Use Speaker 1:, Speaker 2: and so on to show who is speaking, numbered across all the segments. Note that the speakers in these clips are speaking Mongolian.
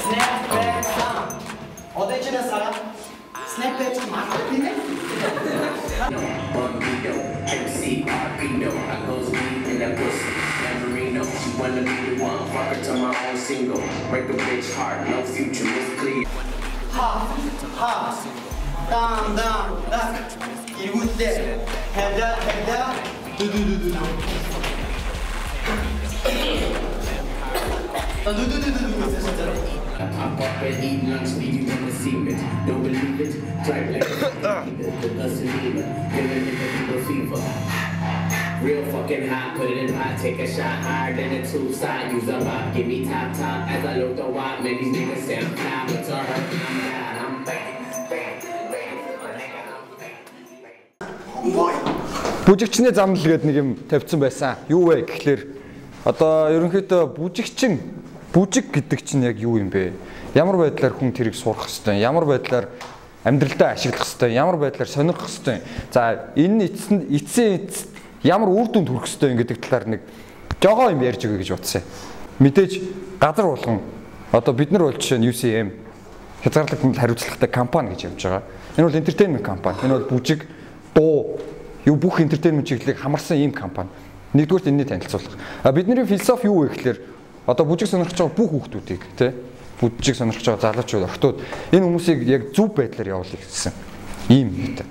Speaker 1: Snapback sound. 어디 지내 사람? Snapback 좀 막히네.
Speaker 2: MC Arpino, I goes deep in that pussy. Lamborino, she wanna be the one. Fuck her to my own single. Break a bitch heart, no future, it's clear.
Speaker 1: Ha. Down. 이곳에 해다. 두두두두.
Speaker 2: I'm up and eat lunch, leave you in the secret. Don't believe it? Try like the us and even. Give a nigga fever. Real fucking hot, put it in pot, take a shot higher than the tube side. Use a mop, give me top. As I look the wop, man, these niggas say I'm fly, but to her, I'm bad. I'm bang.
Speaker 3: Бүжигчний замнал гэдэг нэг юм тавьсан байсан. Юу вэ гэхлээр одоо ерөнхийдөө бүжиг гэдэг чинь яг юу юм бэ? Ямар байдлаар хүн тэрийг сурах хэвтэй, ямар байдлаар амьдралдаа ашиглах хэвтэй, ямар байдлаар сонирхох хэвтэй. За энэ эцсийн ямар үр дүнд хүрэх хэвтэй гэдэг талаар нэг жогоо юм ярьж өгье гэж бодсон. Мэдээж газар болгон одоо бид нар бол жишээ нь UCM хязгаарлагдмал хариуцлагатай компани гэж явж байгаа. Энэ бол entertainment компани. Энэ бол бүжиг, дуу, юу бүх entertainment чиглэлийг хамарсан ийм компани. Нэгдүгээр энэний танилцуулга. Бидний философи юу вэ гэхлээр одоо бүжиг сонирхож байгаа бүх хүүхдүүдийг тий бүжиг сонирхож байгаа залуучууд, охтууд энэ хүмүүсийг яг зөв байдлаар явуулъя гэсэн ийм юм та.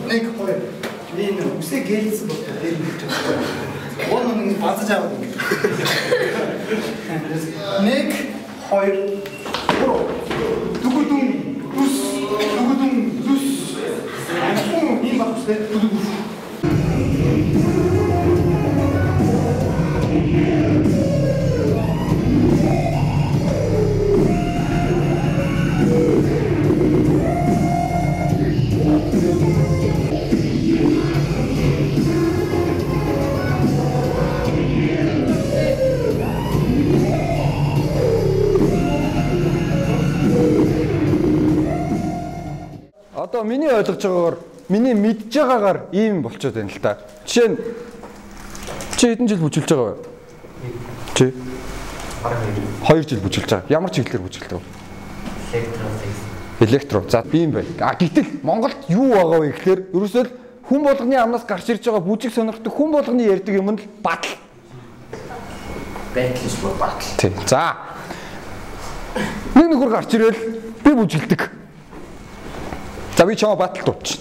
Speaker 1: Нэг хоёр. Энэ үсээ гэлсэн бол дээр нэг. One базаж аваад ингэ. Нэг хоёр. Дүгүдүн зүс. Ахын ийм багстай дүгү.
Speaker 3: Одоо миний ойлгож байгаагаар миний мэдж байгаагаар ийм болчиход байна л да. Жишээ нь чи хэдэн жил бүжиглж байгаа вэ? Чи 2 жил бүжиглж байгаа. Ямар чиглэлээр бүжиглдэг вэ? Электро. За ийм байна. Гэтэл Монголд юу байгаа вэ гэхээр ерөөсөө хүн болгоны амнаас гарч ирж байгаа бүжиг сонирхдаг хүн болгоны ярьдаг юм нь батал.
Speaker 2: Бэтлж батал.
Speaker 3: Тий. За. Нэг нөхөр гарч ирэл би бүжиглдэг. За би чамаа батал дууч.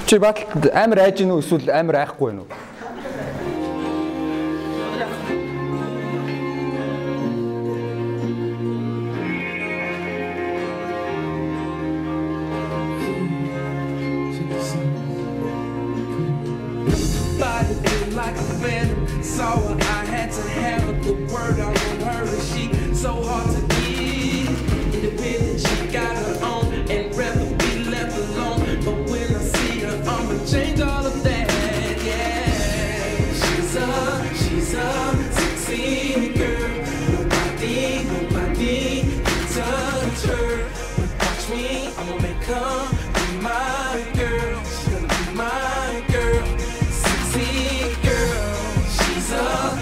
Speaker 3: Чи батал амар айж гинүү эсвэл амар айхгүй байна уу?
Speaker 4: Like a phantom, saw her, I had to have her. The word I want her is she so hard to get. Independent, she got her own and rather be left alone. But when I see her, I'ma change all of that. Yeah, she's a sexy girl. Nobody can touch her. But watch me, I'ma make her be my girl. She's gonna be my girl.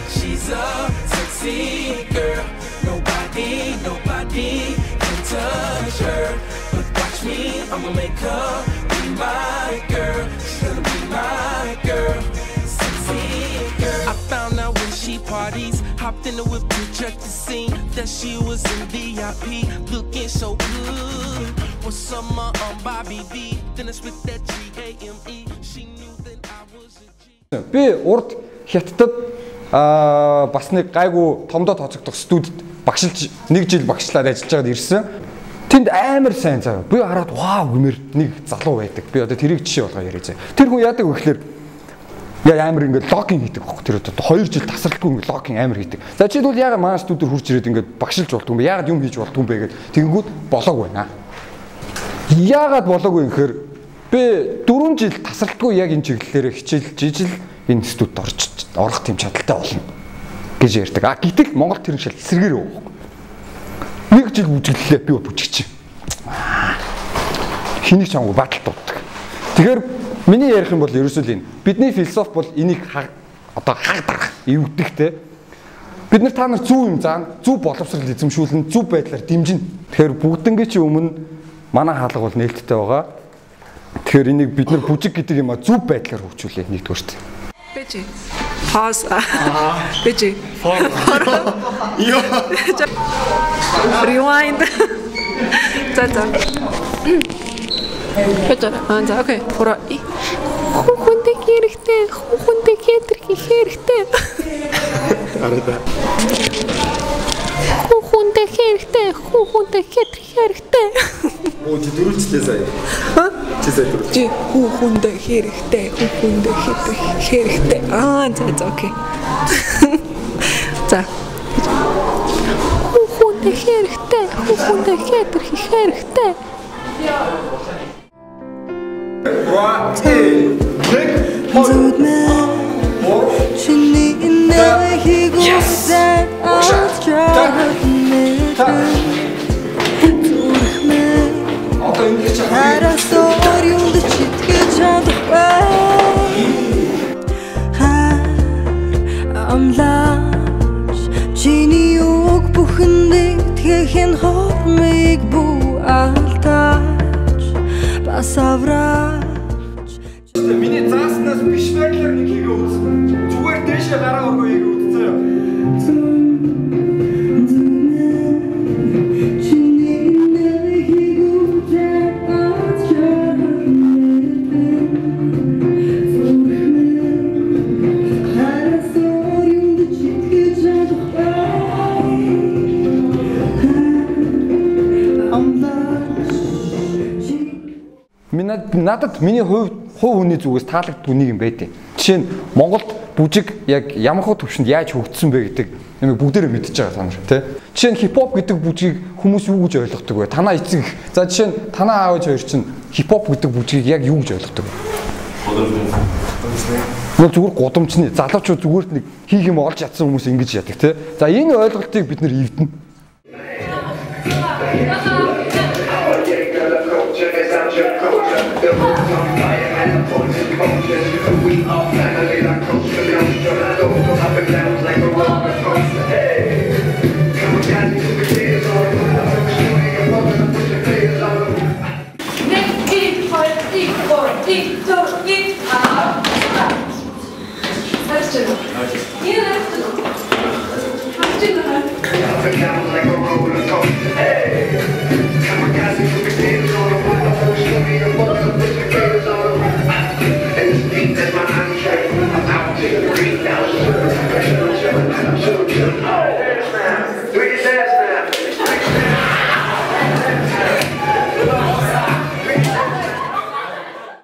Speaker 4: She's a sexy girl. Nobody can touch her. But watch me, I'ma make her be my girl. She's gonna be my girl. Sexy girl. I found out when she parties, hopped in the whip to check the scene. That she was in VIP, looking so good. Was summer on Bobby V. Then I spit that G-A-M-E. She knew that I was a G.
Speaker 3: Би урд Хятадд бас нэг гайгүй томдоо тооцогдох студид багшилж 1 жил багшлаад ажиллаж байгаад ирсэн. Тэнд амар сайн заа. Би хараад вау гэмээр нэг залуу байдаг. Би одоо тэрийг жишээ болгоо яриа заа. Тэр хүн яадаг вэ гэхээр яа амар ингээд логин хийдэг байхгүй. Тэр одоо 2 жил тасралтгүй ингээд логин амар хийдэг. За чи бол яагаад манай студид хурж ирээд ингээд багшилж болдгүй юм бэ? Яагаад юм хийж болдгүй юм бэ гэд тэгэнгүүт болоог байна. Яагаад болоог вэ гэхээр би 4 жил тасралтгүй яг энэ чиглэлээр хичээлж ижил энэ студид орох тийм чадaltaй болно. гэж ярьдаг. А гэтэл Монгол тэр шал эсрэгээр байгаа. Нэг жил бүжиглэлээ би бүжигч. Хэнийг ч хамаагүй батал дууддаг. Тэгэхээр миний ярих юм бол ерөөсөө л энэ. Бидний философи бол энийг одоо хагдарах, эвдэгтэй. Бид нар та нар зөв юм заана, зөв боловсрол эзэмшүүлнэ, зөв байдлаар дэмжинэ. Тэгэхээр бүгднгийн чи өмнө манай хаалга бол нээлттэй байгаа. Тэгэхээр энийг бид нар бүжиг гэдэг юм а зөв байдлаар хөгжүүлээ нэгдүгээрт.
Speaker 5: Бэжи. Пауз. Бэжи. Йо. Rewind. За. Бэжи. За окей. Пора. Хүндэ хэрэгтэй. Хүндэ хэрэгтэй.
Speaker 3: Арада.
Speaker 5: Хүндэ хэрэгтэй.
Speaker 3: Оо чи дөрүүлжлээ сая. Чи сая дөрүүл.
Speaker 5: Чи хүндэ хэрэгтэй. За окей. За. Хүндэ хэрэгтэй.
Speaker 6: Амлаач чиний үг бүхэндээ тхэн хормыг бүү алдаач бас авраач.
Speaker 3: Миний зааснаас биш байдлаар нэг хийгээ үзсэн. Зүгээр дээшээ гараа өргөө хийгээ үзсэн. Надад миний хувь хүний зүгээс таалагддаг нэг юм байдیں۔ Жишээ нь Монголд бүжиг яг ямар хөө төвшөнд яаж хөгжсөн бэ гэдэг юм бүгдээрээ мэдчихэж байгаа та нар тий. Жишээ нь хипхоп гэдэг бүжгийг хүмүүс юу гэж ойлгодог вэ? Танаа эцэг. За жишээ нь танаа аав хоёр чинь хипхоп гэдэг бүжгийг яг юу гэж ойлгодог вэ? Гудамжны. Зүгээр гудамжны. Залуучууд зүгээр нэг хийх юм олж чадсан хүмүүс ингэж яадаг тий. За энэ ойлголтыг бид нэр эвдэнэ.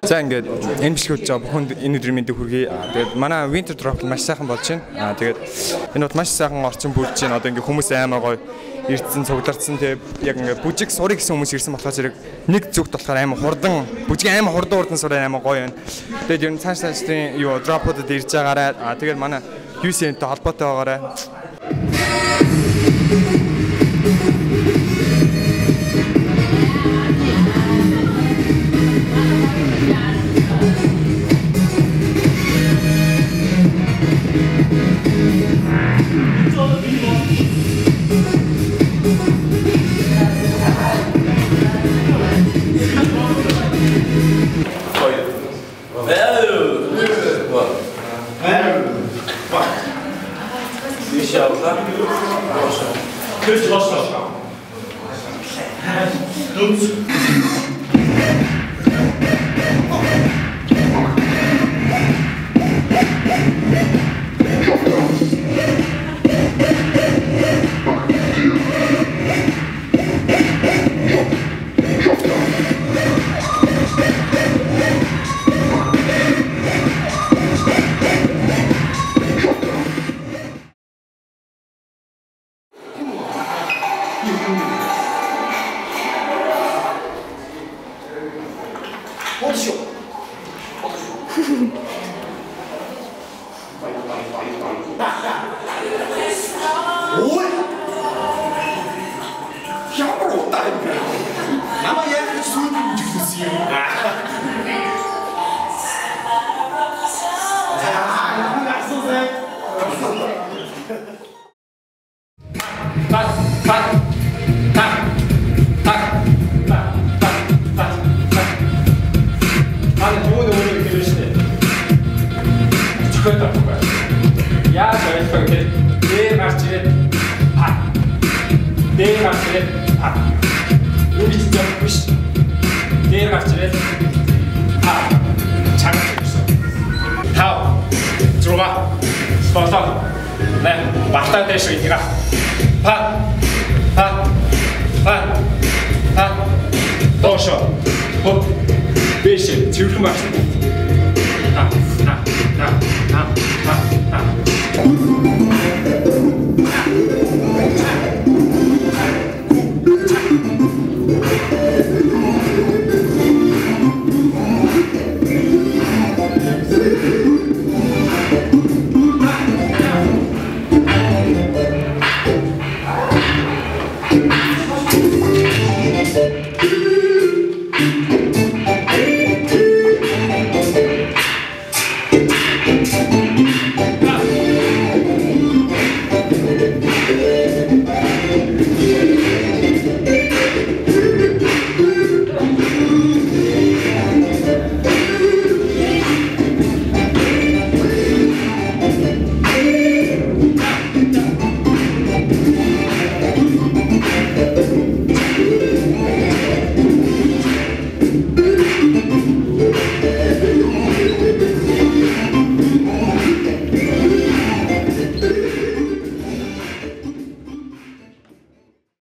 Speaker 3: За ингээд энэ бичлэгүүд жаа бүхэнд энэ өдрийн мэндийг хүргэе. Тэгээд манай Winter Drop маш сайхан болж байна. Тэгээд энэ бод маш сайхан орчин бүрдэж байна. Одоо ингээд хүмүүс амар гоё ирдсэн, цуглардсан. Тэгээд яг ингээд бүжиг сурыг гэсэн хүмүүс ирсэн болохоор зэрэг нэг зүгт болохоор амар хурдан бүжгийн амар хурдан сураа амар гоё байна. Тэгээд ер нь цааш цаашдын юу drop-уудад ирж байгаарай. Тэгээд манай UCN-тэй холбоотой байгаарай.
Speaker 1: Ой. Ямар удаа юм бэ? Намаа яг сүйд үжигсэн юм.
Speaker 7: Яаж ойлгох вэ гэхээр дээр гарч ирээд пат. Дээр гарч ирээд пат. Юу гэж бодох биш. Дээр гарч ирээд пат. Чаг гэсэн. 5 6 7 8 бартаа дэш идэга. Пат. Пат. Пат. Пат. Дошо. Хоп. Биш цэвэрхэн багш.